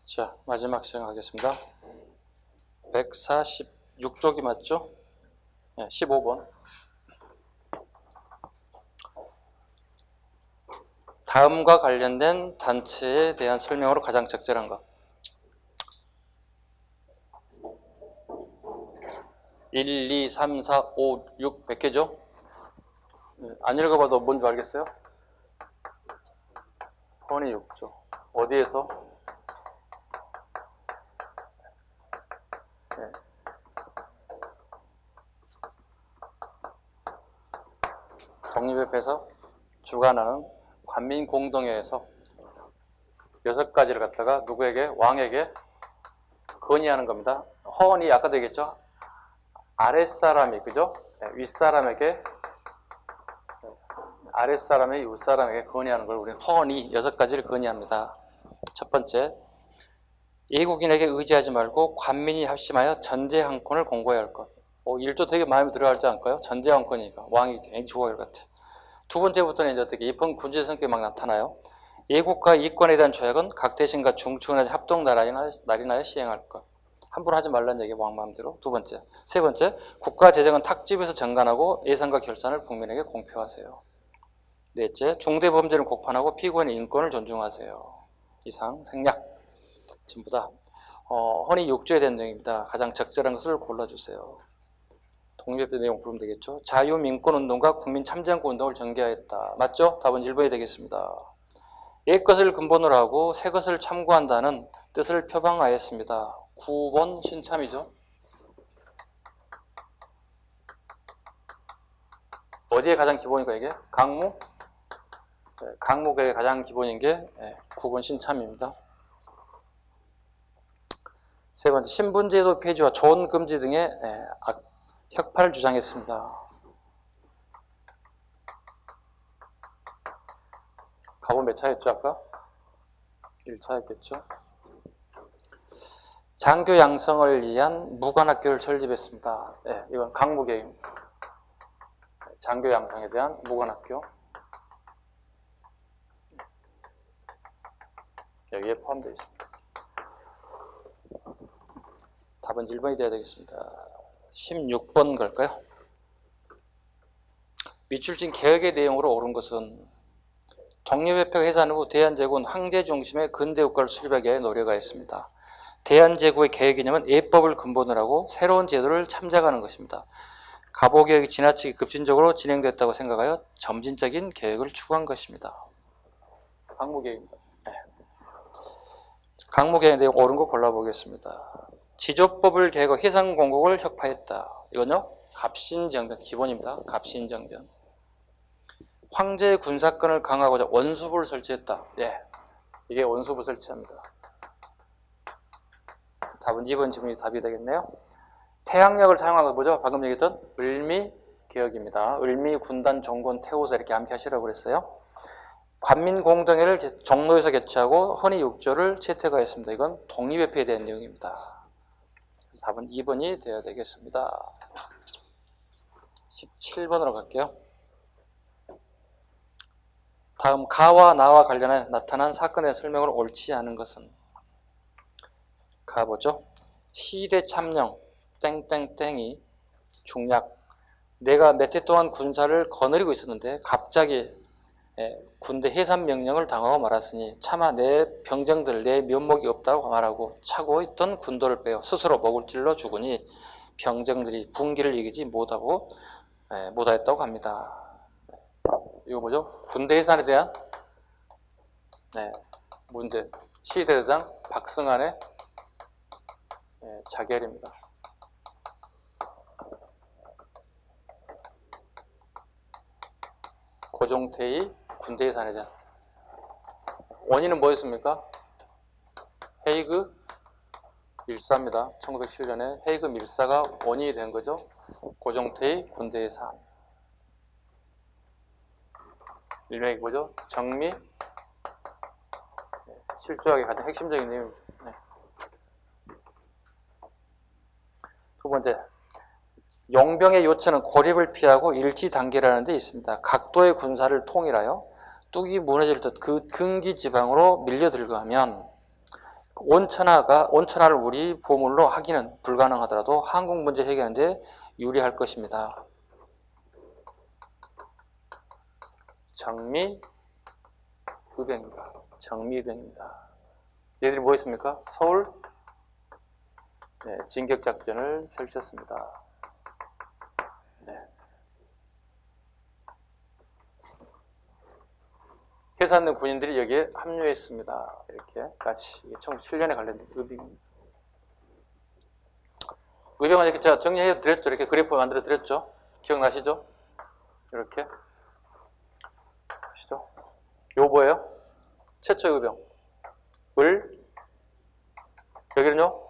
자, 마지막 시행하겠습니다. 146쪽이 맞죠? 네, 15번. 다음과 관련된 단체에 대한 설명으로 가장 적절한 것. 1, 2, 3, 4, 5, 6 몇 개죠? 안 읽어봐도 뭔지 알겠어요? 헌이 6조. 어디에서? 네. 독립협회에서 주관하는 관민공동회에서 6가지를 갖다가 누구에게? 왕에게 건의하는 겁니다. 헌이 아까도 얘기했죠? 아랫사람이, 그죠? 네, 윗사람에게, 아랫사람이 윗사람에게 건의하는 걸 우리는 헌이 6가지를 건의합니다. 첫 번째, 예국인에게 의지하지 말고 관민이 합심하여 전제 한건을 공고해야 할 것. 1조 되게 마음에 들어하지 않을까요? 전제 한건이니까 왕이 굉장히 좋아할 것 같아. 두 번째부터는 이제 어떻게 예쁜 군주의 성격이 막 나타나요. 예국과 이권에 대한 조약은 각 대신과 중추권의 합동 날인하여 시행할 것. 함부로 하지 말라는 얘기, 왕 마음대로. 두 번째. 세 번째, 국가 재정은 탁집에서 정관하고 예산과 결산을 국민에게 공표하세요. 넷째, 중대 범죄는 공판하고 피고인의 인권을 존중하세요. 이상 생략 전부 다 헌의 6조에 대한 내용입니다. 가장 적절한 것을 골라주세요. 독립협회 내용 부르면 되겠죠. 자유민권운동과 국민참정권운동을 전개하였다. 맞죠? 답은 1번이 되겠습니다. 옛 것을 근본으로 하고 새 것을 참고한다는 뜻을 표방하였습니다. 9번 신참이죠. 어디에 가장 기본인가 이게? 강무? 네, 강무계의 가장 기본인 게 9번 신참입니다. 세 번째, 신분제도 폐지와 조언금지 등의 혁파를 주장했습니다. 가본 몇 차였죠 아까? 1차였겠죠. 장교 양성을 위한 무관학교를 설립했습니다. 네, 이건 강무계입니다. 장교 양성에 대한 무관학교. 여기에 포함되어 있습니다. 답은 1번이 되어야 되겠습니다. 16번 갈까요? 밑줄진 개혁의 내용으로 옳은 것은 독립협회가 해산 후 대한제국은 황제 중심의 근대국가를 수립하기 위해 노력하였습니다. 대한제국의 개혁 이념은 예법을 근본으로 하고 새로운 제도를 참작하는 것입니다. 가보개혁이 지나치게 급진적으로 진행됐다고 생각하여 점진적인 개혁을 추구한 것입니다. 강무개혁입니다. 네. 강무개혁의 내용 옳은 거 골라보겠습니다. 지조법을 개혁하고 해상공국을 혁파했다. 이건요, 갑신정변 기본입니다. 갑신정변. 황제의 군사권을 강화하고자 원수부를 설치했다. 예, 이게 원수부 설치합니다. 답은 2번 지문이 답이 되겠네요. 태양력을 사용한 거 뭐죠? 방금 얘기했던 을미개혁입니다. 을미군단 종군 태우사 이렇게 암기하시라고 그랬어요. 관민공동회를 종로에서 개최하고 헌의 6조를 채택하였습니다. 이건 독립협회에 대한 내용입니다. 답은 2번이 되어야 되겠습니다. 17번으로 갈게요. 다음 가와 나와 관련해 나타난 사건의 설명을 옳지 않은 것은 가 보죠. 시대 참령 땡땡땡이 중략 내가 몇 해 동안 군사를 거느리고 있었는데 갑자기 군대 해산 명령을 당하고 말았으니 차마 내 병정들 내 면목이 없다고 말하고 차고 있던 군도를 빼어 스스로 목을 찔러 죽으니 병정들이 분기를 이기지 못하였다고 합니다. 이거 뭐죠? 군대 해산에 대한 문제. 시대대장 박승환의 자결입니다. 고종태의 군대 해산에 대한 원인은 뭐였습니까? 헤이그 밀사입니다. 1907년에 헤이그 밀사가 원인이 된 거죠. 고종태의 군대 해산. 일명이 뭐죠? 정미 실조학의 가장 핵심적인 내용이죠. 두 번째, 용병의 요체는 고립을 피하고 일치단계라는 데 있습니다. 각도의 군사를 통일하여 뚝이 무너질 듯 그 근기 지방으로 밀려들고 하면 온천하를 우리 보물로 하기는 불가능하더라도 한국 문제 해결하는데 유리할 것입니다. 정미의병입니다. 정미의병입니다. 얘들이 뭐 했습니까? 서울 진격작전을 펼쳤습니다. 네. 해산된 군인들이 여기에 합류했습니다. 이렇게 같이 1907년에 관련된 의병입니다. 의병은 이렇게 제가 정리해 드렸죠. 이렇게 그래프 만들어 드렸죠. 기억나시죠? 이렇게 보시죠. 요 뭐예요? 최초의 의병. 여기는요?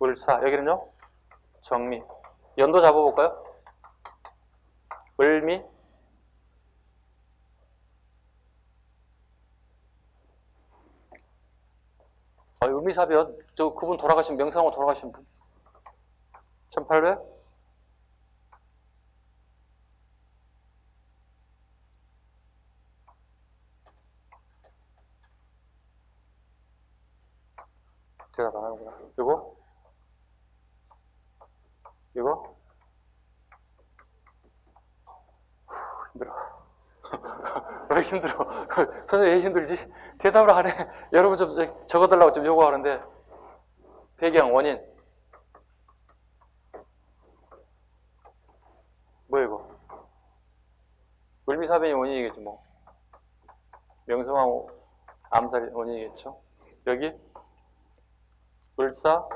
을사. 여기는요? 정미. 연도 잡아볼까요? 을미. 을미사변. 저 그분 돌아가신 명상호 돌아가신 분. 1800? 대답 안 하는구나. 이거? 힘들어. 왜 힘들어? 선생님 왜 힘들지? 대답을 안 해. 여러분 좀 적어달라고 좀 요구하는데. 배경, 원인. 뭐야 이거? 을미사변이 원인이겠지 뭐. 명성황후 암살이 원인이겠죠. 여기 을사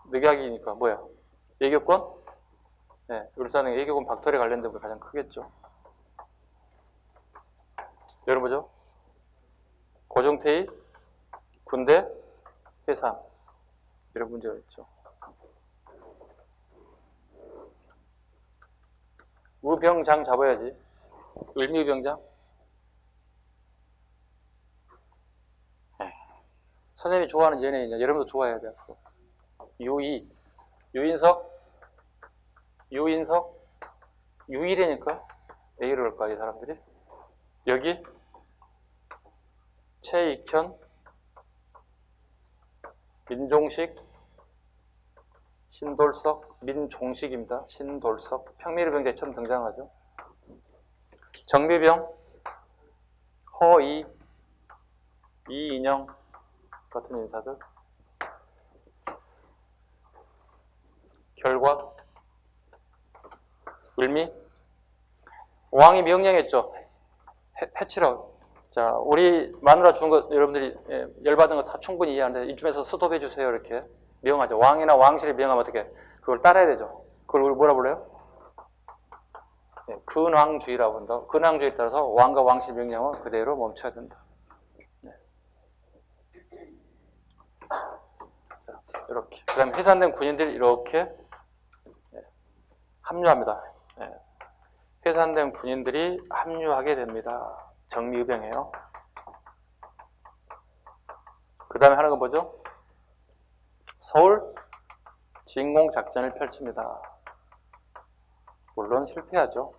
늑약이니까 뭐야? 예교권? 네, 을사는 예교권 박털에 관련된 게 가장 크겠죠. 여러분 뭐죠? 고종태의 군대 해산 이런 문제가 있죠. 의병장 잡아야지. 을미의병장. 선생님이 좋아하는 연예인이야. 여러분도 좋아해야 돼. 앞으로. 유인석, 유일이니까 왜 이럴까 이 사람들이? 여기 최익현, 민종식, 신돌석, 민종식입니다. 신돌석. 평미의병제에 처음 등장하죠. 정미병, 허이, 이인영 같은 인사들. 결과 을미. 왕이 명령했죠. 해치라고. 자, 우리 마누라 죽은 거 여러분들이 열받은 거 다 충분히 이해하는데 이쯤에서 스톱해 주세요. 이렇게 명하죠. 왕이나 왕실이 명하면 어떻게 그걸 따라야 되죠. 그걸 우리 뭐라 불러요? 근왕주의라고 한다. 근왕주의에 따라서 왕과 왕실 명령은 그대로 멈춰야 된다. 자, 이렇게. 그 다음에 해산된 군인들이 이렇게 합류합니다. 해산된 군인들이 합류하게 됩니다. 정미의병이에요. 그 다음에 하는 건 뭐죠? 서울 진공작전을 펼칩니다. 물론 실패하죠.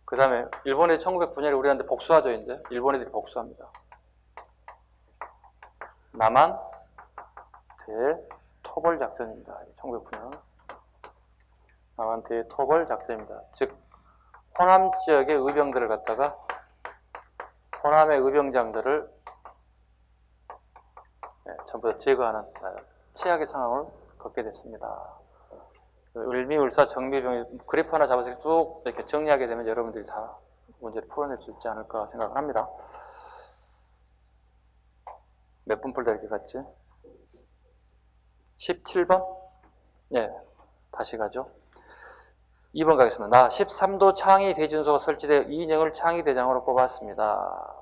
그 다음에 일본 애들이 1909년에 우리한테 복수하죠. 이제 일본 애들이 복수합니다. 남한 대토벌작전입니다. 1909년 남한 대토벌작전입니다. 즉 호남 지역의 의병들을 갖다가 호남의 의병장들을 전부 다 제거하는 최악의 상황을 겪게 됐습니다. 을미, 을사, 정미병이 그래프 하나 잡아서 쭉 이렇게 정리하게 되면 여러분들이 다 문제를 풀어낼 수 있지 않을까 생각을 합니다. 몇 분 풀다 이렇게 갔지? 17번? 예, 다시 가죠. 2번 가겠습니다. 나 13도 창의 대진소가 설치되어 이인영을 창의 대장으로 뽑았습니다.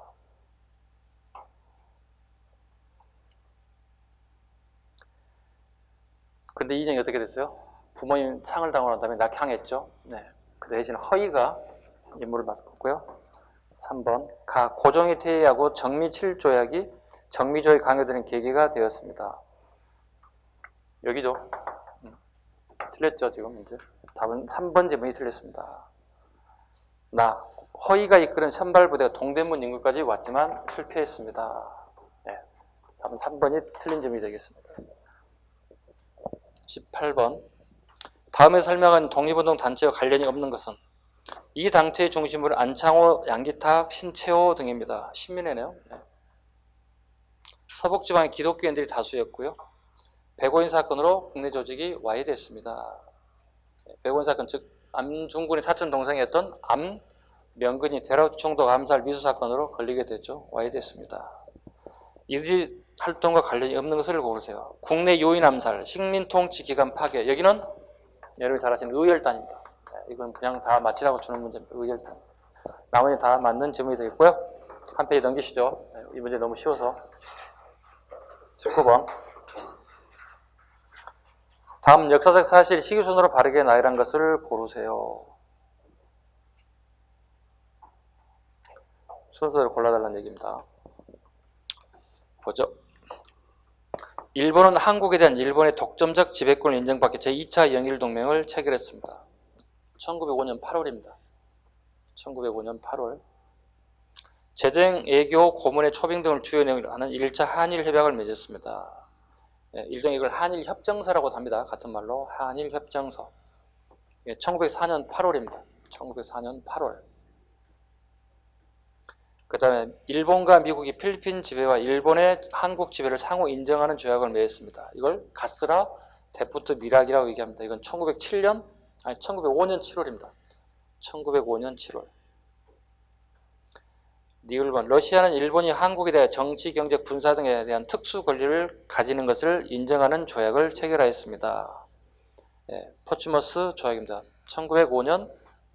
근데 이인영이 어떻게 됐어요? 부모님 상을 당하고 난 다음에 낙향했죠. 네. 그 대신 허이가 임무를 맡았고요. 3번 가 고종이 퇴위하고 정미 7조약이 정미조에 강요되는 계기가 되었습니다. 여기죠. 틀렸죠 지금 이제. 답은 3번 지문이 틀렸습니다. 나 허이가 이끄는 선발부대가 동대문 인구까지 왔지만 실패했습니다. 네. 답은 3번이 틀린 점이 되겠습니다. 18번. 다음에 설명한 독립운동 단체와 관련이 없는 것은 이 단체의 중심으로 안창호, 양기탁, 신채호 등입니다. 신민회네요. 네. 서북지방의 기독교인들이 다수였고요. 백오인 사건으로 국내 조직이 와해됐습니다. 백오인 사건, 즉 암중군의 사촌 동생이었던 암명근이 대라총독 암살 미수 사건으로 걸리게 됐죠. 와해됐습니다. 이들이 활동과 관련이 없는 것을 고르세요. 국내 요인 암살, 식민통치 기관 파괴. 여기는 여러분이 잘 아시는 의열단입니다. 이건 그냥 다 맞히라고 주는 문제입니다. 의열단. 나머지 다 맞는 질문이 되겠고요. 한 페이지 넘기시죠. 이 문제 너무 쉬워서. 19번. 다음 역사적 사실 시기순으로 바르게 나열한 것을 고르세요. 순서대로 골라달라는 얘기입니다. 보죠. 일본은 한국에 대한 일본의 독점적 지배권을 인정받기 제2차 영일동맹을 체결했습니다. 1905년 8월입니다. 1905년 8월. 재정, 애교, 고문의 초빙 등을 주요 내용으로 하는 1차 한일협약을 맺었습니다. 일종의 이걸 한일협정서라고도 합니다. 같은 말로 한일협정서. 1904년 8월입니다. 1904년 8월. 그 다음에 일본과 미국이 필리핀 지배와 일본의 한국 지배를 상호 인정하는 조약을 맺었습니다. 이걸 가스라 데프트 미락이라고 얘기합니다. 이건 1905년 7월입니다. 1905년 7월. 니을번. 러시아는 일본이 한국에 대해 정치, 경제, 군사 등에 대한 특수 권리를 가지는 것을 인정하는 조약을 체결하였습니다. 포츠머스 조약입니다. 1905년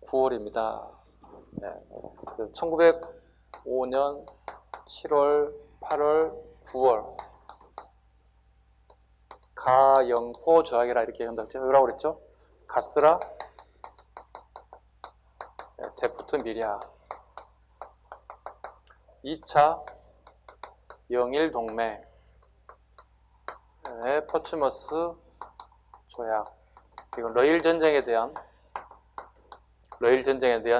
9월입니다. 1905년 7월, 8월, 9월. 가영포 조약이라 이렇게 한다고 뭐라고 그랬죠? 가스라 데프트 미략. 2차 영일동맹 포츠머스 조약. 이건 러일 전쟁에 대한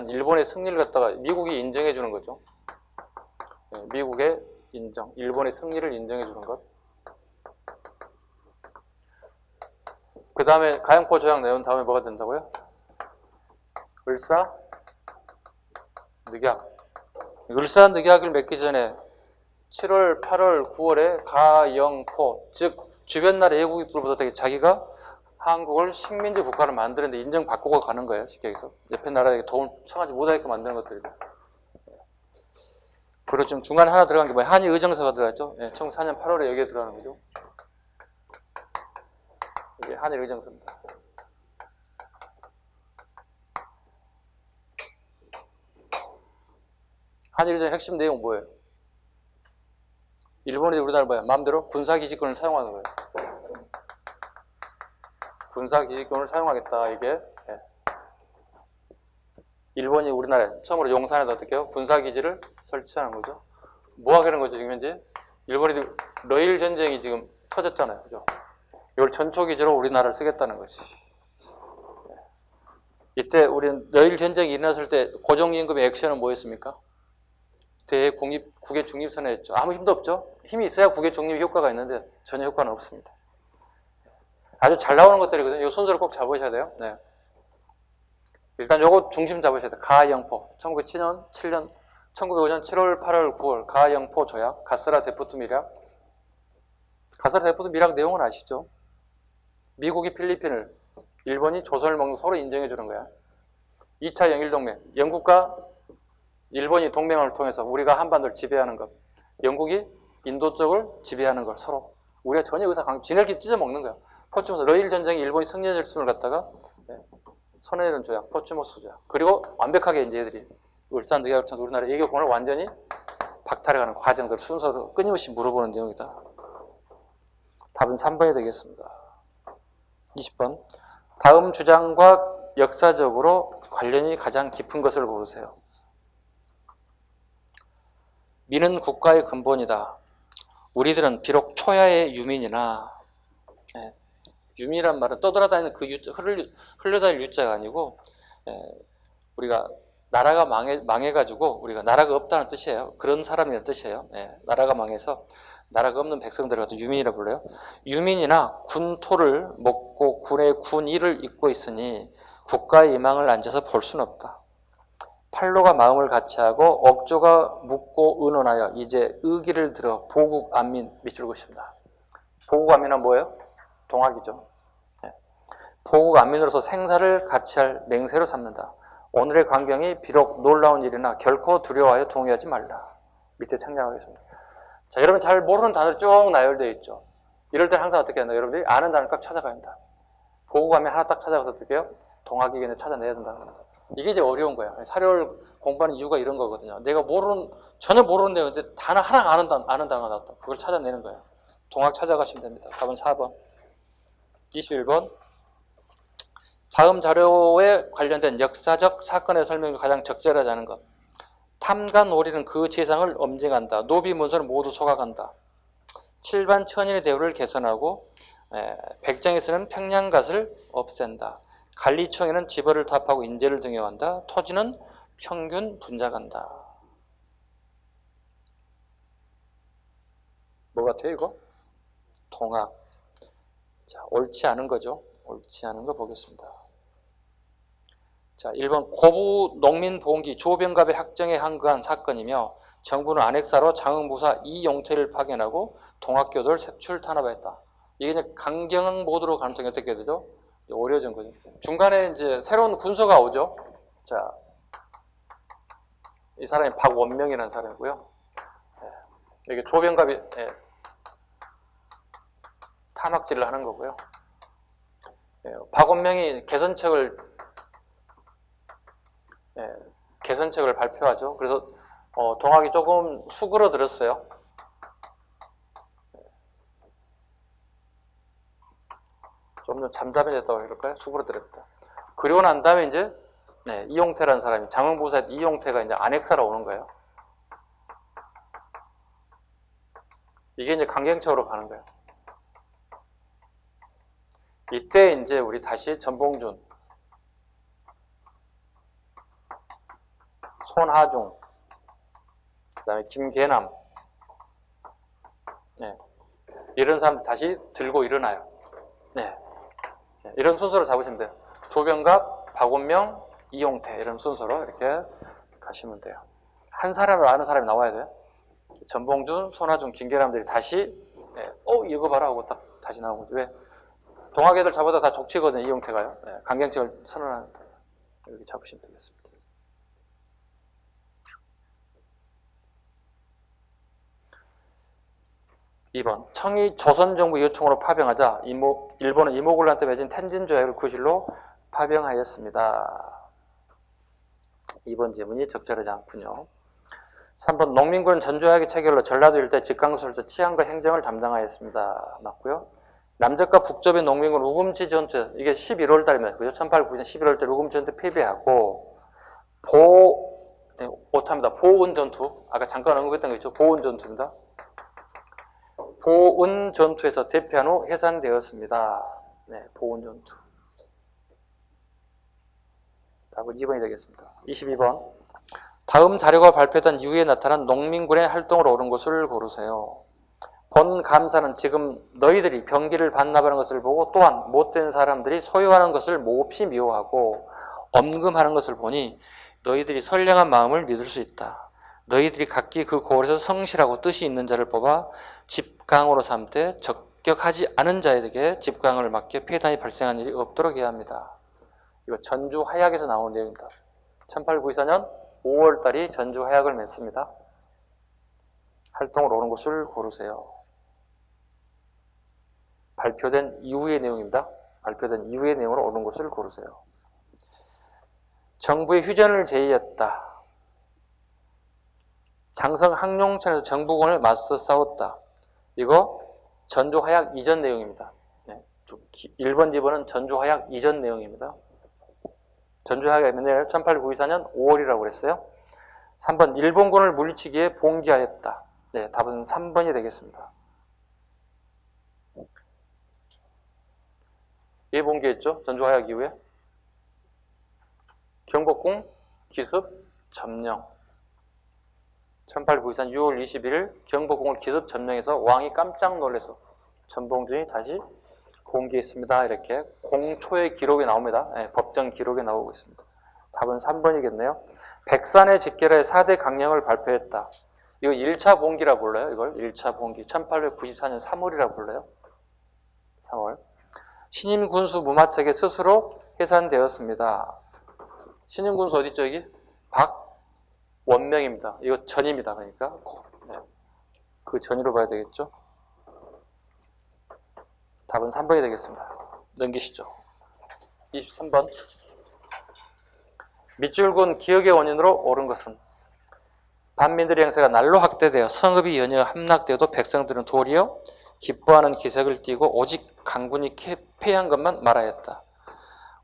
일본의 승리를 갖다가 미국이 인정해 주는 거죠. 미국의 인정, 일본의 승리를 인정해 주는 것. 그 다음에 가영포 조약 내용 다음에 뭐가 된다고요? 을사늑약. 을사늑약을 맺기 전에 7월, 8월, 9월에 가영포, 즉 주변 나라 예국들보다 자기가 한국을 식민지 국가를 만드는데 인정받고 가는 거예요. 쉽게 얘기해서 옆에 나라에게 도움을 청하지 못하게끔 만드는 것들이고. 그리고 지금 중간에 하나 들어간 게 뭐예요? 한일 의정서가 들어갔죠. 1904년 8월에 여기에 들어가는 거죠. 이게 한일 의정서입니다. 한일 의정 핵심 내용 뭐예요? 일본이 우리나라 뭐야? 마음대로 군사기지권을 사용하는 거예요. 군사기지권을 사용하겠다. 이게 일본이 우리나라에 처음으로 용산에다 어떻게 해요? 군사기지를 설치하는 거죠. 뭐 하게 하는 거죠? 지금 현재 일본이 러일 전쟁이 지금 터졌잖아요. 그죠? 이걸 전초기지로 우리나라를 쓰겠다는 것이. 이때 우리는 러일 전쟁이 일어났을 때 고종임금의 액션은 뭐였습니까? 국의 중립선언했죠. 아무 힘도 없죠. 힘이 있어야 국의 중립 효과가 있는데 전혀 효과는 없습니다. 아주 잘 나오는 것들이거든요. 이 순서를 꼭 잡으셔야 돼요. 네. 일단 요거 중심 잡으셔야 돼요. 가영포. 1907년, 1905년 7월, 8월, 9월 가영포 조약, 가스라 데프트 미락. 가스라 데프트 미락 내용은 아시죠? 미국이 필리핀을, 일본이 조선을 먹는 서로 인정해 주는 거야. 2차 영일동맹. 영국과 일본이 동맹을 통해서 우리가 한반도를 지배하는 것. 영국이 인도 쪽을 지배하는 걸 서로. 우리가 전혀 지네끼리 찢어먹는 거야. 포츠모스, 러일 전쟁에 일본이 승리했음을 갖다가 선언해준 조약, 포츠모스 조약. 그리고 완벽하게 이제 얘들이 울산늑약을 통해서 우리나라 외교권을 완전히 박탈해가는 과정들 순서로 끊임없이 물어보는 내용이다. 답은 3번이 되겠습니다. 20번. 다음 주장과 역사적으로 관련이 가장 깊은 것을 고르세요. 미는 국가의 근본이다. 우리들은 비록 초야의 유민이나, 유민이란 말은 떠돌아다니는 그 유자, 흘러다닐 유자가 아니고, 우리가 나라가 망해가지고 우리가 나라가 없다는 뜻이에요. 그런 사람이라는 뜻이에요. 나라가 망해서 나라가 없는 백성들을 갖다 유민이라 불러요. 유민이나 군토를 먹고 군의 군의를 입고 있으니 국가의 희망을 앉아서 볼 수는 없다. 팔로가 마음을 같이하고 억조가 묻고 의논하여 이제 의기를 들어 보국 안민 밑줄 것입니다. 보국 안민은 뭐예요? 동학이죠. 보국 안민으로서 생사를 같이할 맹세로 삼는다. 오늘의 광경이 비록 놀라운 일이나 결코 두려워하여 동의하지 말라. 밑에 창량하겠습니다. 자, 여러분 잘 모르는 단어를 쭉 나열되어 있죠. 이럴 때는 항상 어떻게 한다? 여러분들이 아는 단어를 딱 찾아가야 한다. 보국 안민 하나 딱 찾아가서 어떻게 해요? 동학의견을 찾아내야 된다는 겁니다. 이게 이제 어려운 거야. 사료를 공부하는 이유가 이런 거거든요. 내가 전혀 모르는 내용인데 단어 하나 아는 단어가 나왔다. 그걸 찾아내는 거예요. 동학 찾아가시면 됩니다. 답은 4번. 21번. 다음 자료에 관련된 역사적 사건의 설명이 가장 적절하지 않은 것. 탐관오리는 그 재상을 엄징한다. 노비문서를 모두 소각한다. 7반 천인의 대우를 개선하고 백정이 쓰는 평양갓을 없앤다. 관리청에는 지벌을 답하고 인재를 등용한다. 토지는 평균 분작한다. 뭐 같아요 이거? 동학. 자, 옳지 않은 거죠. 옳지 않은 거 보겠습니다. 자, 1번 고부 농민보험기 조병갑의 학정에 항거한 사건이며 정부는 안핵사로 장흥부사 이용태를 파견하고 동학교도를 색출 탄압했다. 이게 이제 강경 모드로 가능성이 어떻게 되죠? 어려워진 거죠. 중간에 이제 새로운 군소가 오죠. 자, 이 사람이 박원명이라는 사람이고요. 이게 조병갑이 탄압질을 하는 거고요. 박원명이 개선책을 발표하죠. 그래서 동학이 조금 수그러들었어요. 좀 잠잠해졌다고 그럴까요? 수그러들었다. 그리고 난 다음에 이제 이용태라는 사람이 장흥부사 이용태가 이제 안핵사로 오는 거예요. 이게 이제 강경책으로 가는 거예요. 이때 이제 우리 다시 전봉준, 손하중, 그 다음에 김계남, 이런 사람들 다시 들고 일어나요. 이런 순서로 잡으시면 돼요. 조병갑, 박원명, 이용태 이런 순서로 이렇게 가시면 돼요. 한 사람을 아는 사람이 나와야 돼요. 전봉준, 손하중, 김계남들이 다시 이거 봐라 하고 딱 다시 나오고. 왜? 동학애들 잡아다 다 족치거든요. 이용태가요. 강경책을 선언하는데 이렇게 잡으시면 되겠습니다. (2번) 청이 조선정부 요청으로 파병하자 일본은 이모군란때 맺은 텐진 조약을 구실로 파병하였습니다. 2번 지문이 적절하지 않군요. 3번 농민군은 전조약의 체결로 전라도 일대 직강수로서 치안과 행정을 담당하였습니다. 맞고요. 남접과 북접의 농민군 우금치 전투, 이게 11월 달입니다. 그죠? 1890년 11월 달 우금치 전투 패배하고 오탑니다. 보은 전투, 아까 잠깐 언급했던 거 있죠? 보은 전투입니다. 보은 전투에서 대패한 후 해산되었습니다. 보은 전투. 답은 2번이 되겠습니다. 22번. 다음 자료가 발표된 이후에 나타난 농민군의 활동을 옳은 것을 고르세요. 본 감사는 지금 너희들이 병기를 반납하는 것을 보고 또한 못된 사람들이 소유하는 것을 몹시 미워하고 엄금하는 것을 보니 너희들이 선량한 마음을 믿을 수 있다. 너희들이 각기 그 고을에서 성실하고 뜻이 있는 자를 뽑아 집강으로 삼되 적격하지 않은 자에게 집강을 맡겨 폐단이 발생한 일이 없도록 해야 합니다. 이거 전주 하약에서 나온 내용입니다. 1894년 5월달이 전주 하약을 맺습니다. 활동을 옳은 것을 고르세요. 발표된 이후의 내용입니다. 발표된 이후의 내용으로 옳은 것을 고르세요. 정부의 휴전을 제의했다. 장성 항룡천에서 정부군을 맞서 싸웠다. 이거 전주하약 이전 내용입니다. 1번, 2번은 전주하약 이전 내용입니다. 전주하약이 몇 년이에요? 1894년 5월이라고 그랬어요. 3번, 일본군을 물리치기에 봉기하였다. 답은 3번이 되겠습니다. 왜 봉기했죠? 전주하약 이후에? 경복궁, 기습, 점령. 1893년 6월 21일 경복궁을 기습 점령해서 왕이 깜짝 놀라서 전봉준이 다시 공개했습니다. 이렇게 공초의 기록이 나옵니다. 네, 법정 기록에 나오고 있습니다. 답은 3번이겠네요. 백산에 직결해 4대 강령을 발표했다. 이거 1차 봉기라 불러요. 이걸 1차 봉기. 1894년 3월이라 불러요. 3월. 신임 군수 무마책에 스스로 해산되었습니다. 신임 군수 어디죠, 여기? 박원명입니다. 이거 전입니다. 그러니까 네. 그 전이로 봐야 되겠죠. 답은 3번이 되겠습니다. 넘기시죠. 23번. 밑줄군 기억의 원인으로 옳은 것은 반민들의 행세가 날로 확대되어 성읍이 연이어 함락되어도 백성들은 도리어 기뻐하는 기색을 띠고 오직 강군이 패한 것만 말하였다.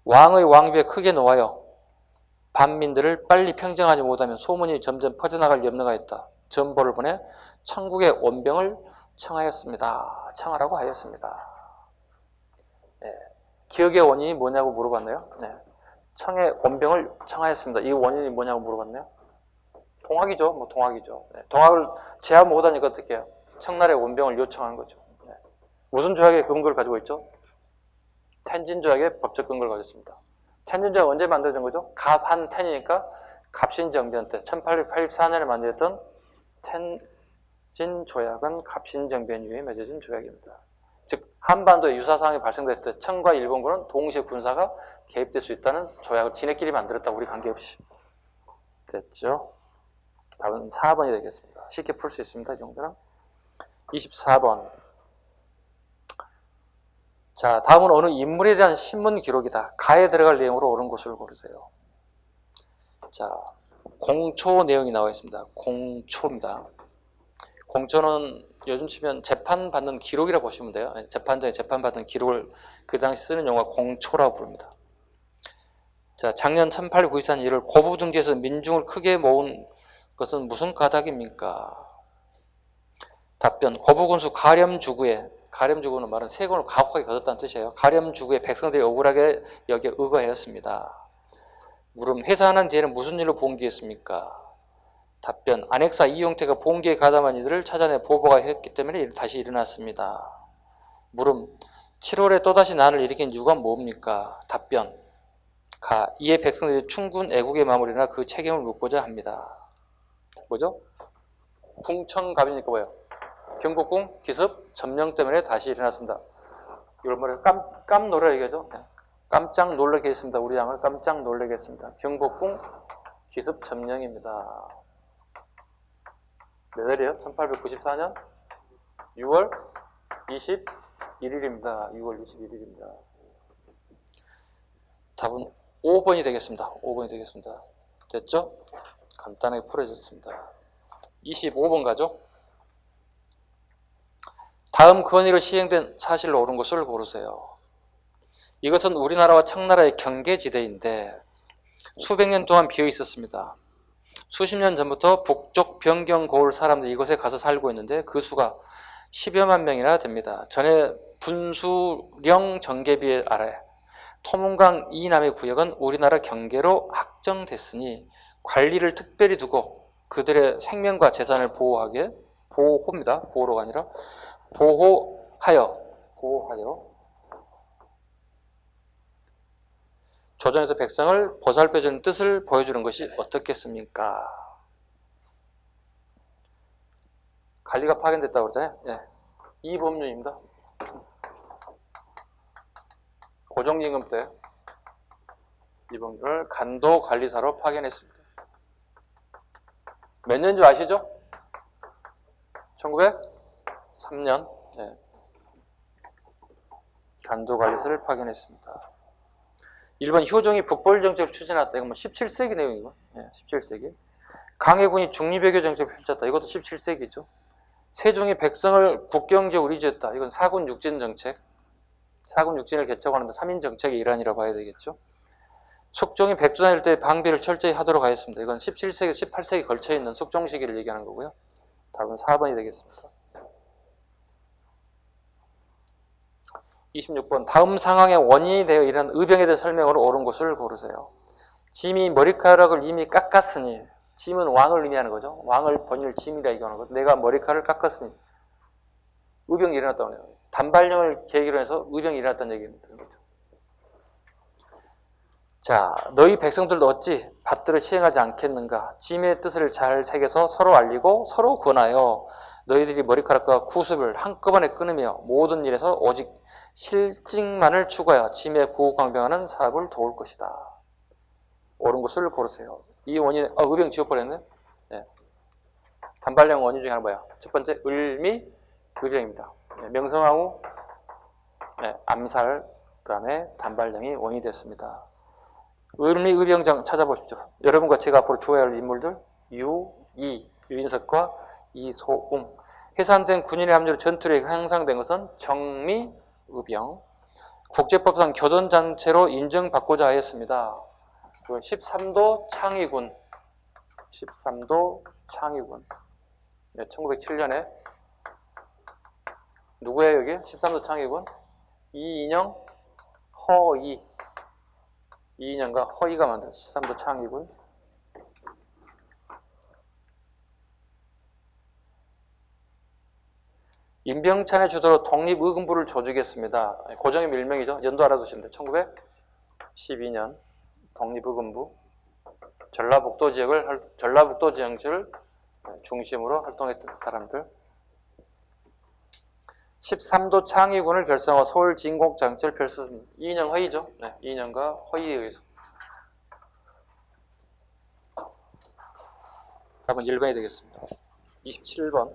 왕의 왕비에 크게 놓아여 반민들을 빨리 평정하지 못하면 소문이 점점 퍼져나갈 염려가 있다. 전보를 보내 천국의 원병을 청하였습니다. 청하라고 하였습니다. 네. 기억의 원인이 뭐냐고 물어봤네요. 네. 청의 원병을 청하였습니다. 이 원인이 뭐냐고 물어봤네요. 동학이죠. 뭐 동학이죠. 네. 동학을 제압 못하니까 어떻게 해요? 청나라의 원병을 요청한 거죠. 네. 무슨 조약의 근거를 가지고 있죠? 텐진 조약의 법적 근거를 가지고 있습니다. 텐진 조약 언제 만들어진 거죠? 갑한텐이니까 갑신정변 때 1884년에 만들었던 텐진 조약은 갑신정변 이후에 맺어진 조약입니다. 즉 한반도에 유사사항이 발생될 때 청과 일본군은 동시에 군사가 개입될 수 있다는 조약을 지네끼리 만들었다. 우리 관계없이. 됐죠? 답은 4번이 되겠습니다. 쉽게 풀 수 있습니다. 이 정도는. 24번. 자, 다음은 어느 인물에 대한 신문 기록이다. 가에 들어갈 내용으로 옳은 것을 고르세요. 자, 공초 내용이 나와 있습니다. 공초입니다. 공초는 요즘 치면 재판받는 기록이라고 보시면 돼요. 재판장에 재판받는 기록을 그 당시 쓰는 용어가 공초라고 부릅니다. 자, 작년 1894년 1월 고부중지에서 민중을 크게 모은 것은 무슨 가닥입니까? 답변. 고부군수 가렴주구에, 가렴주구는 말은 세금을 가혹하게 거뒀다는 뜻이에요. 가렴주구에 백성들이 억울하게 여기에 의거하였습니다. 물음. 해산한 뒤에는 무슨 일로 봉기했습니까? 답변. 안핵사 이용태가 봉기에 가담한 이들을 찾아내 보복하 했기 때문에 다시 일어났습니다. 물음. 7월에 또다시 난을 일으킨 이유가 뭡니까? 답변. 가. 이에 백성들이 충군 애국의 마무리나 그 책임을 묻고자 합니다. 뭐죠? 궁청갑이니까 뭐예요? 경복궁 기습 점령 때문에 다시 일어났습니다. 이걸 뭐래요? 깜놀라 얘기하죠? 깜짝 놀라게 했습니다. 우리 양을 깜짝 놀라게 했습니다. 경복궁 기습 점령입니다. 몇 월이에요? 1894년 6월 21일입니다. 6월 21일입니다. 답은 5번이 되겠습니다. 5번이 되겠습니다. 됐죠? 간단하게 풀어졌습니다. 25번 가죠? 다음 건의로 시행된 사실로 옳은 것을 고르세요. 이것은 우리나라와 청나라의 경계지대인데 수백 년 동안 비어 있었습니다. 수십 년 전부터 북쪽 변경 고을 사람들이 이곳에 가서 살고 있는데 그 수가 10여만 명이나 됩니다. 전에 분수령 정계비에 아래 토문강 이남의 구역은 우리나라 경계로 확정됐으니 관리를 특별히 두고 그들의 생명과 재산을 보호하게, 보호입니다. 보호로가 아니라 보호하여 조정에서 백성을 보살펴주는 뜻을 보여주는 것이 어떻겠습니까? 관리가 파견됐다고 그러잖아요. 예. 이 법률입니다. 고종임금 때 이 법률을 간도관리사로 파견했습니다. 몇 년인 줄 아시죠? 1903년 네. 간도관리사를 파견했습니다. 일본 효종이 북벌정책을 추진했다. 이건 뭐 17세기 내용이고, 네, 17세기. 강해군이 중립외교 정책을 펼쳤다. 이것도 17세기죠. 세종이 백성을 국경지역으로 이주했다. 이건 사군 육진 정책. 사군 육진을 개척하는데 3인 정책의 일환이라고 봐야 되겠죠. 숙종이 백두산 일대의 방비를 철저히 하도록 하였습니다. 이건 17세기, 18세기 걸쳐있는 숙종 시기를 얘기하는 거고요. 답은 4번이 되겠습니다. 26번. 다음 상황의 원인이 되어 일어난 의병에 대해 설명으로 옳은 것을 고르세요. 짐이 머리카락을 이미 깎았으니 짐은 왕을 의미하는 거죠. 왕을 번일 짐이라 얘기하는 거죠. 내가 머리카락을 깎았으니 의병이 일어났다고 해요. 단발령을 계기로 해서 의병이 일어났다는 얘기입니다. 자, 너희 백성들도 어찌 밭들을 시행하지 않겠는가? 짐의 뜻을 잘 새겨서 서로 알리고 서로 권하여 너희들이 머리카락과 구습을 한꺼번에 끊으며 모든 일에서 오직 실직만을 추구하여 짐의 구강병하는 사업을 도울 것이다. 옳은 것을 고르세요. 이 원인, 의병 지워버렸네? 네. 단발령 원인 중에 하나 뭐야? 첫 번째, 을미 의병입니다. 네, 명성황후, 네, 암살, 그 다음에 단발령이 원인이 됐습니다. 을미 의병장 찾아보십시오. 여러분과 제가 앞으로 주어야 할 인물들, 유인석과 이소웅. 해산된 군인의 합류로 전투력이 향상된 것은 정미 의병. 국제법상 교전단체로 인정받고자 하였습니다. 13도 창의군. 13도 창의군. 네, 1907년에 누구예요 여기? 13도 창의군? 이인영, 허이. 이인영과 허이가 만든 13도 창의군. 임병찬의 주도로 독립의금부를 조직했습니다. 고정의 밀명이죠. 연도 알아두시면 돼요. 1912년 독립의금부. 전라북도 지역을 중심으로 활동했던 사람들. 13도 창의군을 결성하고 서울 진공장치를 펼쳤습니다. 이인영 허이죠. 네, 이인영과 허이에 의해서. 답은 1번이 되겠습니다. 27번.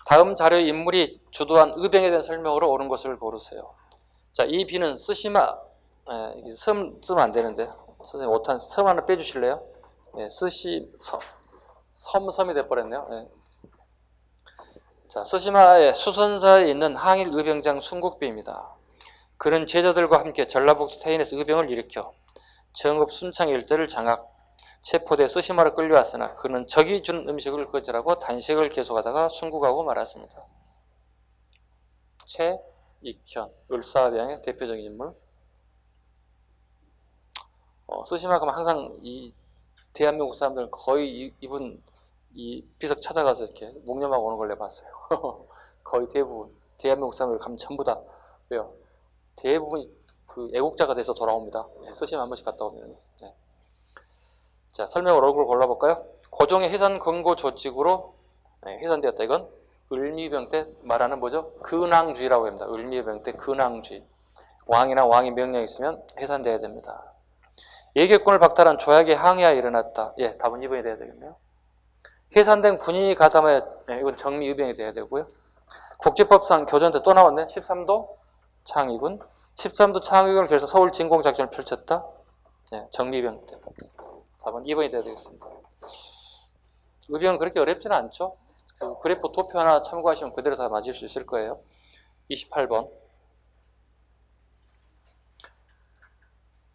다음 자료의 인물이 주도한 의병에 대한 설명으로 옳은 것을 고르세요. 자, 이 비는 쓰시마, 섬 쓰면 안 되는데, 선생님 오탄 섬 하나 빼주실래요? 섬이 돼버렸네요. 네. 자, 쓰시마의 수선사에 있는 항일 의병장 순국비입니다. 그는 제자들과 함께 전라북도 태인에서 의병을 일으켜 정읍 순창 일대를 장악, 체포돼 쓰시마로 끌려왔으나 그는 적이 준 음식을 거절하고 단식을 계속하다가 순국하고 말았습니다. 최익현, 을사병의 대표적인 인물. 쓰시마 그러면 항상 이 대한민국 사람들은 거의 이분 이 비석 찾아가서 이렇게 묵념하고 오는 걸 내봤어요. 거의 대부분 대한민국 사람들 가면 전부 다 왜요? 대부분이 그 애국자가 돼서 돌아옵니다. 네, 쓰시마 한 번씩 갔다 오면. 네. 자, 설명을 얼굴 골라볼까요? 고종의 해산 권고 조직으로 해산되었다. 이건 을미병 때 말하는 뭐죠? 근황주의라고 합니다. 을미병 때 근황주의. 왕이나 왕이 명령이 있으면 해산돼야 됩니다. 예개권을 박탈한 조약에 항의하여 일어났다. 예, 답은 2번이 돼야 되겠네요. 해산된 군인이 가담하여, 이건 정미의병이 돼야 되고요. 국제법상 교전 때 또 나왔네. 13도 창의군. 13도 창의군을 결해서 서울 진공작전을 펼쳤다. 예, 정미병 때. 답은 2번이 돼야 되겠습니다. 의병은 그렇게 어렵지는 않죠. 그 그래프 도표 하나 참고하시면 그대로 다 맞을 수 있을 거예요. 28번.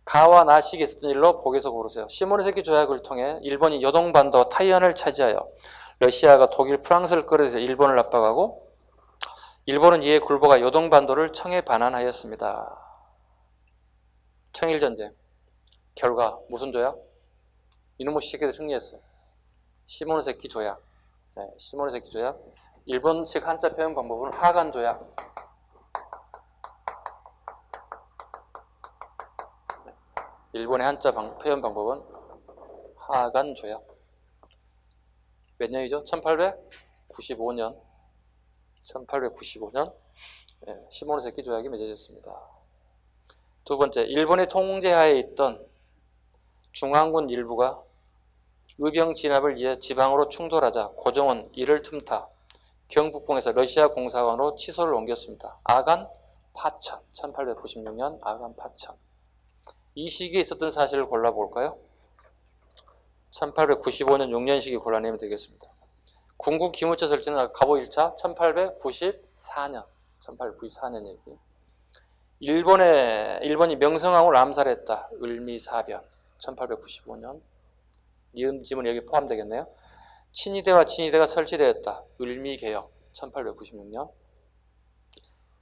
가와 나식이 있었던 일로 복에서 고르세요. 시모노세키 조약을 통해 일본이 요동반도 타이완을 차지하여 러시아가 독일, 프랑스를 끌어들여 일본을 압박하고 일본은 이에 굴복하 요동반도를 청에 반환하였습니다. 청일전쟁 결과 무슨 조약? 이놈의 새끼들 승리했어요. 시모노세키 조약. 네, 시모노세키 조약. 일본식 한자 표현 방법은 하간 조약. 일본의 한자 표현 방법은 하간 조약. 몇 년이죠? 1895년. 1895년 시모노세키 조약이 맺어졌습니다. 두 번째, 일본의 통제하에 있던 중앙군 일부가 의병 진압을 위해 지방으로 충돌하자 고종은 이를 틈타 경북공에서 러시아 공사관으로 치소를 옮겼습니다. 아간 파천, 1896년 아간 파천. 이 시기에 있었던 사실을 골라볼까요? 1895년 6년식이 골라내면 되겠습니다. 궁국 기무처 설치는 갑오 1차 1894년. 1894년 얘기. 일본이 명성황후를 암살했다. 을미사변. 1895년. 니은지문 여기 포함되겠네요. 친위대와 진위대가 설치되었다. 을미개혁. 1896년.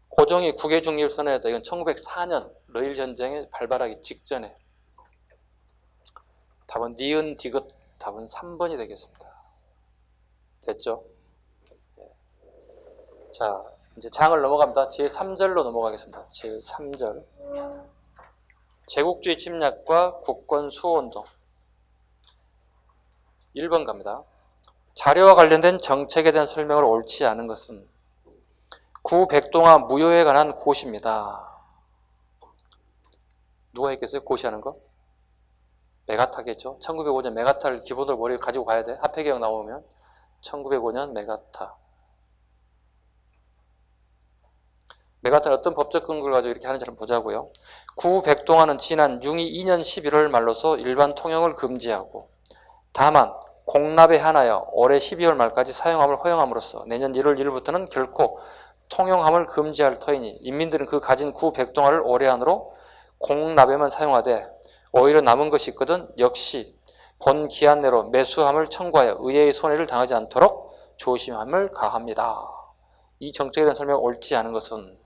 고종이 국외중립을 선언했다. 이건 1904년 러일전쟁의 발발하기 직전에 답은 니은 디귿, 답은 3번이 되겠습니다. 됐죠? 자, 이제 장을 넘어갑니다. 제3절로 넘어가겠습니다. 제3절. 제국주의 침략과 국권 수호운동. 1번 갑니다. 자료와 관련된 정책에 대한 설명을 옳지 않은 것은 구 백동화 무효에 관한 고시입니다. 누가 했겠어요? 고시하는 거? 메가타겠죠. 1905년 메가타를 기본으로 머리에 가지고 가야 돼. 합해개혁 나오면 1905년 메가타. 메가타는 어떤 법적 근거를 가지고 이렇게 하는지 한번 보자고요. 구 백동화는 지난 융이 2년 11월 말로서 일반 통용을 금지하고 다만 공납에 한하여 올해 12월 말까지 사용함을 허용함으로써 내년 1월 1일부터는 결코 통용함을 금지할 터이니 인민들은 그 가진 구 백동화를 올해 안으로 공납에만 사용하되 오히려 남은 것이 있거든 역시 본 기한 내로 매수함을 청구하여 의회의 손해를 당하지 않도록 조심함을 가합니다. 이 정책에 대한 설명이 옳지 않은 것은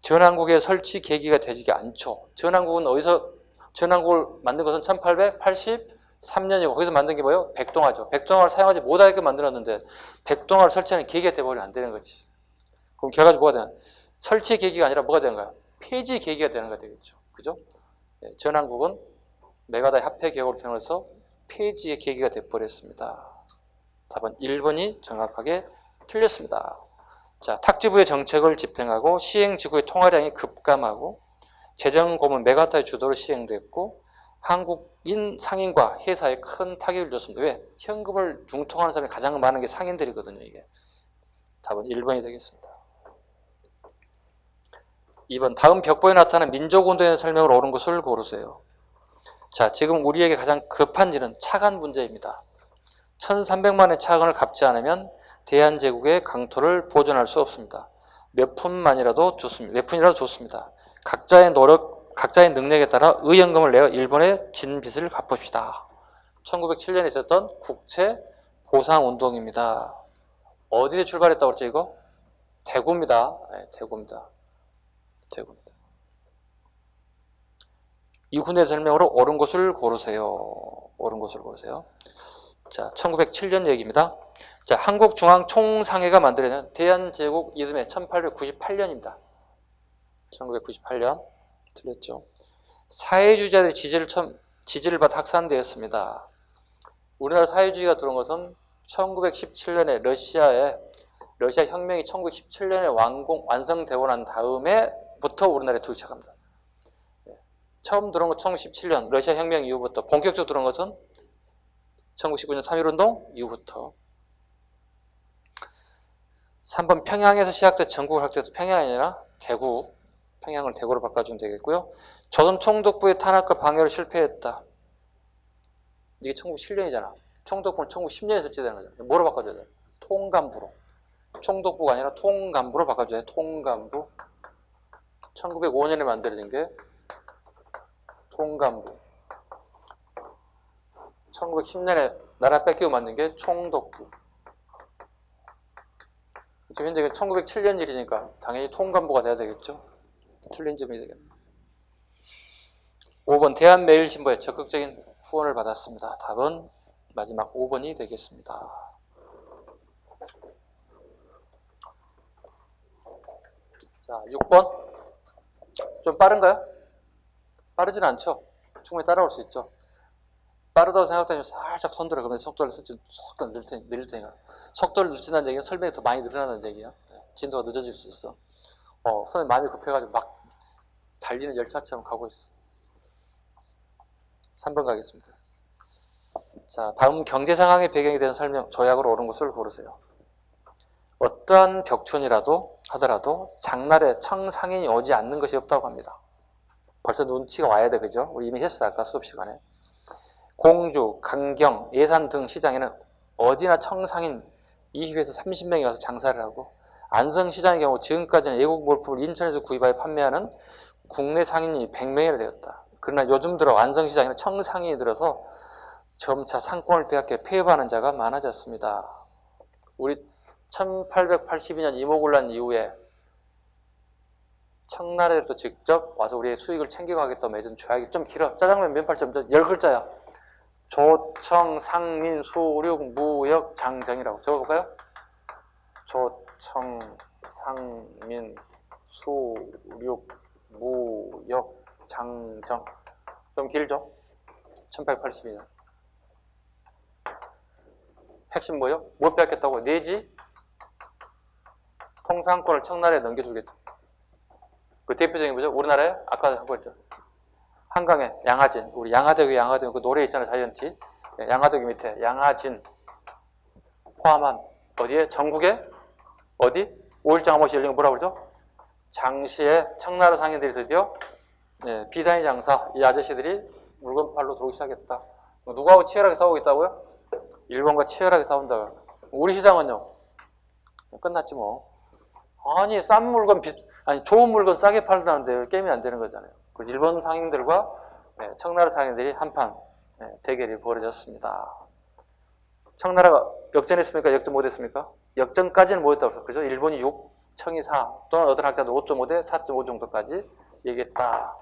전환국의 설치 계기가 되지 않죠. 전환국은 어디서 전환국을 만든 것은 1883년이고 거기서 만든 게 뭐예요? 백동화죠. 백동화를 사용하지 못하게 만들었는데 백동화를 설치하는 계기가 되어버리면 안 되는 거지. 그럼 결과적으로 뭐가 되나? 설치 계기가 아니라 뭐가 되는 거야? 폐지 계기가 되는 거 되겠죠. 그죠? 네, 전환국은 메가다의 합해 개혁으로 통해서 폐지의 계기가 되어버렸습니다. 답은 1번이 정확하게 틀렸습니다. 자, 탁지부의 정책을 집행하고 시행지구의 통화량이 급감하고 재정고문 메가타의 주도로 시행됐고 한국인 상인과 회사에 큰 타격을 줬습니다. 왜? 현금을 융통하는 사람이 가장 많은 게 상인들이거든요. 이게 답은 1번이 되겠습니다. 2번 다음 벽보에 나타난 민족운동의 설명을 옳은 것을 고르세요. 자, 지금 우리에게 가장 급한 일은 차관 문제입니다. 1300만의 차관을 갚지 않으면 대한제국의 강토를 보존할 수 없습니다. 몇 푼만이라도 좋습니다. 몇 푼이라도 좋습니다. 각자의 노력, 각자의 능력에 따라 의연금을 내어 일본의 진 빚을 갚읍시다. 1907년에 있었던 국채 보상운동입니다. 어디에 출발했다고 그랬죠 이거? 대구입니다. 네, 대구입니다. 대구입니다. 이 군의 설명으로 옳은 것을 고르세요. 옳은 것을 고르세요. 자, 1907년 얘기입니다. 자, 한국중앙총상회가 만들어낸 대한제국 이듬해 1898년입니다. 1998년. 틀렸죠. 사회주의자들의 지지를 받아 확산되었습니다. 우리나라 사회주의가 들어온 것은 1917년에 러시아 혁명이 1917년에 완성되고 난 다음에부터 우리나라에 들어오기 시작합니다. 처음 들어온 건 1917년 러시아 혁명 이후부터, 본격적으로 들어온 것은 1919년 3.1운동 이후부터. 3번 평양에서 시작된 전국을 확대해서 평양이 아니라 대구, 평양을 대구로 바꿔주면 되겠고요. 조선 총독부의 탄압과 방해로 실패했다. 이게 1907년이잖아. 총독부는 1910년에 설치되는 거죠. 뭐로 바꿔줘야 돼? 통감부로. 총독부가 아니라 통감부로 바꿔줘야 돼. 통감부. 1905년에 만들어진 게 통감부. 1910년에 나라 뺏기고 만든 게 총독부. 지금 현재 1907년 일이니까 당연히 통감부가 돼야 되겠죠. 틀린 점이 되겠네. 5번 대한매일신보에 적극적인 후원을 받았습니다. 답은 마지막 5번이 되겠습니다. 자, 6번. 좀 빠른가요? 빠르진 않죠. 충분히 따라올 수 있죠. 빠르다고 생각하면 살짝 손 들어. 그러면 속도를 속도 늘릴 테니까. 속도를 늦춘다는 얘기는 설명이 더 많이 늘어나는 얘기야. 진도가 늦어질 수 있어. 손에 마음이 급해가지고 막 달리는 열차처럼 가고 있어. 3번 가겠습니다. 자, 다음 경제 상황의 배경이 되는 설명, 조약으로 옳은 것을 고르세요. 어떠한 벽촌이라도 하더라도 장날에 청상인이 오지 않는 것이 없다고 합니다. 벌써 눈치가 와야 돼, 그죠? 우리 이미 했어, 아까 수업 시간에. 공주, 강경, 예산 등 시장에는 어디나 청상인 20에서 30명이 와서 장사를 하고, 안성시장의 경우 지금까지는 외국 물품을 인천에서 구입하여 판매하는 국내 상인이 100명이나 되었다. 그러나 요즘 들어 안성시장에는 청상인이 들어서 점차 상권을 빼앗겨 폐업하는 자가 많아졌습니다. 우리 1882년 이모군란 이후에 청나라에도 직접 와서 우리의 수익을 챙겨가겠다 맺은 조약이 좀 길어. 짜장면 면팔점 10글자야. 조청, 상민, 수륙, 무역, 장정이라고 적어볼까요? 조청, 상민, 수륙, 무역, 장정. 좀 길죠? 1882년. 핵심 뭐요? 뭐 뺏겠다고? 내지 통상권을 청나라에 넘겨주겠다. 그 대표적인 뭐죠? 우리나라에 아까 한 거 있죠. 한강에 양화진, 우리 양화대교 그 노래 있잖아요, 자이언티. 양화대교 밑에 양화진 포함한 어디에? 전국에 어디? 5일장 한 번씩 열린 거 뭐라고 그러죠? 장시에 청나라 상인들이 드디어 비단위 장사, 이 아저씨들이 물건 팔러 들어오기 시작했다. 누구하고 치열하게 싸우고 있다고요? 일본과 치열하게 싸운다고요. 우리 시장은요? 끝났지 뭐. 아니 싼 물건 좋은 물건 싸게 팔다는데 게임이 안 되는 거잖아요. 일본 상인들과 청나라 상인들이 한판 대결이 벌어졌습니다. 청나라가 역전했습니까? 역전 못했습니까? 역전까지는 못했다고 그죠? 일본이 6, 청이 4 또는 어떤 학자도 5.5 대 4.5 정도까지 얘기했다.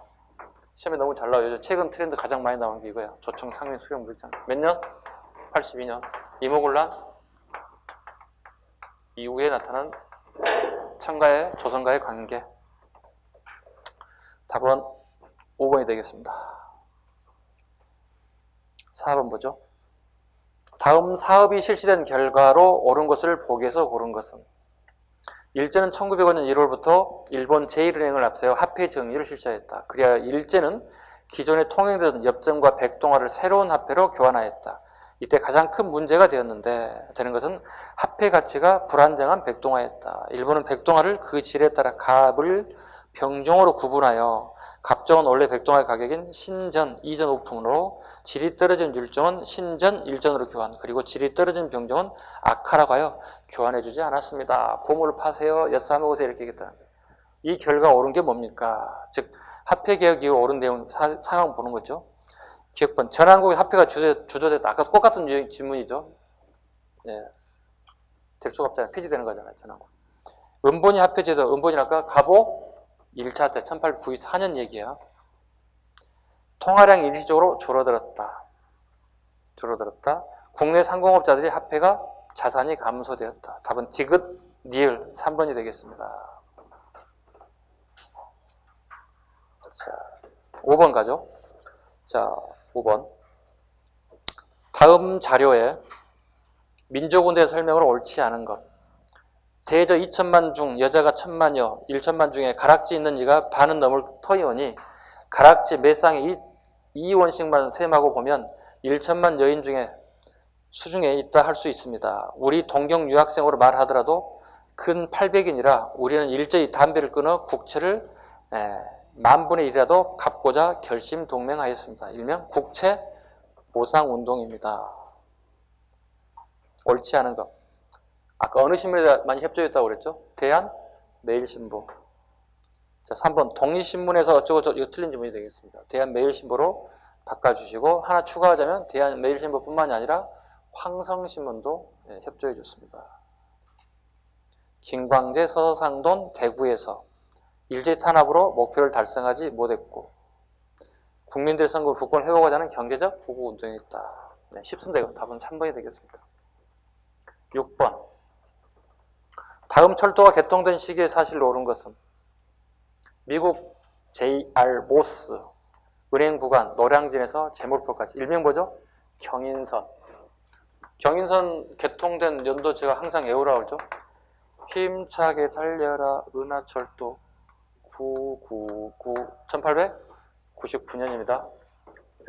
시험에 너무 잘 나와요. 최근 트렌드 가장 많이 나오는 게 이거야. 조청, 상민, 수령, 물장. 몇 년? 82년. 이모군란 이후에 나타난 청가의 조선과의 관계. 답은 5번이 되겠습니다. 4번 보죠. 다음 사업이 실시된 결과로 옳은 것을 보기에서 고른 것은 일제는 1905년 1월부터 일본 제1은행을 앞세워 화폐 정리를 실시하였다. 그리하여 일제는 기존에 통행되던 엽전과 백동화를 새로운 화폐로 교환하였다. 이때 가장 큰 문제가 되는 것은 화폐 가치가 불안정한 백동화였다. 일본은 백동화를 그 질에 따라 갑을 병종으로 구분하여 갑종은 원래 백동화의 가격인 신전, 이전 우품으로 질이 떨어진 율종은 신전, 일전으로 교환, 그리고 질이 떨어진 병종은 악화라고 하여 교환해주지 않았습니다. 고물을 파세요, 엿사 먹으세요 이렇게 얘기했다. 이 결과 옳은 게 뭡니까? 즉 화폐개혁 이후 옳은 내용 상황 보는 거죠. 기억번 전한국의 화폐가 주저됐다. 아까 똑같은 질문이죠. 네. 될 수가 없잖아요. 폐지되는 거잖아요. 전한국. 은본위 화폐제도, 은본위 아까 갑오 1차 때 1894년 얘기야. 통화량이 일시적으로 줄어들었다. 국내 상공업자들이 화폐가 자산이 감소되었다. 답은 디귿, 니을 3번이 되겠습니다. 자, 5번 가죠. 자, 5번. 다음 자료에 민족운동의 설명으로 옳지 않은 것. 대저 2천만 중 여자가 1,000만여, 1천만 중에 가락지 있는 이가 반은 넘을 터이오니 가락지 몇 쌍에 2원씩만 셈하고 보면 1천만 여인 중에 수중에 있다 할 수 있습니다. 우리 동경 유학생으로 말하더라도 근 800인이라 우리는 일제히 담배를 끊어 국채를 10,000분의 1이라도 갚고자 결심 동맹하였습니다. 일명 국채 보상운동입니다. 옳지 않은 것. 아까 어느 신문에 많이 협조했다고 그랬죠? 대한매일신보. 자, 3번 독립신문에서 어쩌고저쩌고 이거 틀린 질문이 되겠습니다. 대한매일신보로 바꿔주시고 하나 추가하자면 대한매일신보뿐만이 아니라 황성신문도 협조해 줬습니다. 김광재 서상돈 대구에서 일제 탄압으로 목표를 달성하지 못했고 국민들 선거 국권을 회복하자 하는 경제적 구구운동이었다. 네, 쉽습니다. 답은 3번이 되겠습니다. 6번. 다음 철도가 개통된 시기의 사실로 옳은 것은 미국 JR 모스 은행 구간 노량진에서 제물포까지 일명 뭐죠? 경인선. 경인선 개통된 연도 제가 항상 외우라고 그러죠. 힘차게 달려라 은하철도 999 1899년입니다.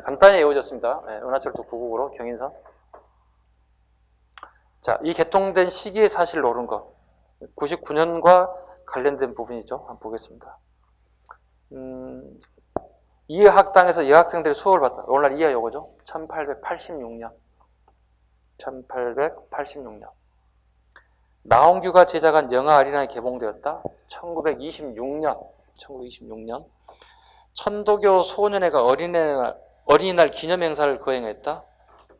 간단히 외워졌습니다. 네, 은하철도 999로 경인선. 자, 이 개통된 시기의 사실로 옳은 것. 99년과 관련된 부분이죠. 한번 보겠습니다. 이하 학당에서 여학생들이 수업을 받다. 오늘날 이하 요거죠. 1886년. 나홍규가 제작한 영화 아리랑이 개봉되었다. 1926년. 천도교 소년회가 어린이날 기념행사를 거행했다.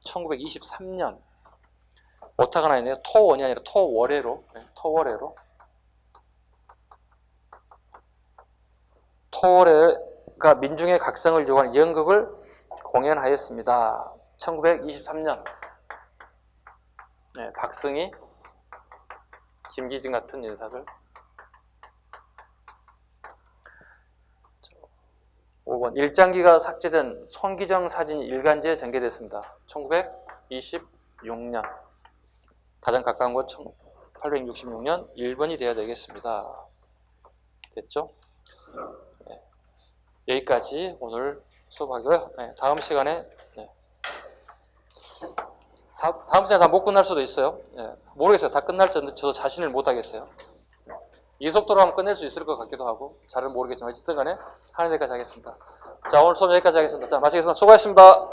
1923년. 오타가 나 있네요. 토원이 아니라 토월회로. 토레가 민중의 각성을 요구하는 연극을 공연하였습니다. 1923년 네, 박승희, 김기진 같은 인사들. 5번 일장기가 삭제된 손기정 사진이 일간지에 전개됐습니다. 1926년 가장 가까운 건 1866년 1번이 되어야 되겠습니다. 됐죠? 네. 여기까지 오늘 수업하고요. 네, 다음 시간에 다음 시간에 다 못 끝날 수도 있어요. 모르겠어요. 다 끝날 줄 저도 자신을 못 하겠어요. 이 속도로 하면 끝낼 수 있을 것 같기도 하고 잘은 모르겠지만 어쨌든 간에 하는 데까지 하겠습니다. 자, 오늘 수업 여기까지 하겠습니다. 자, 마치겠습니다. 수고하셨습니다.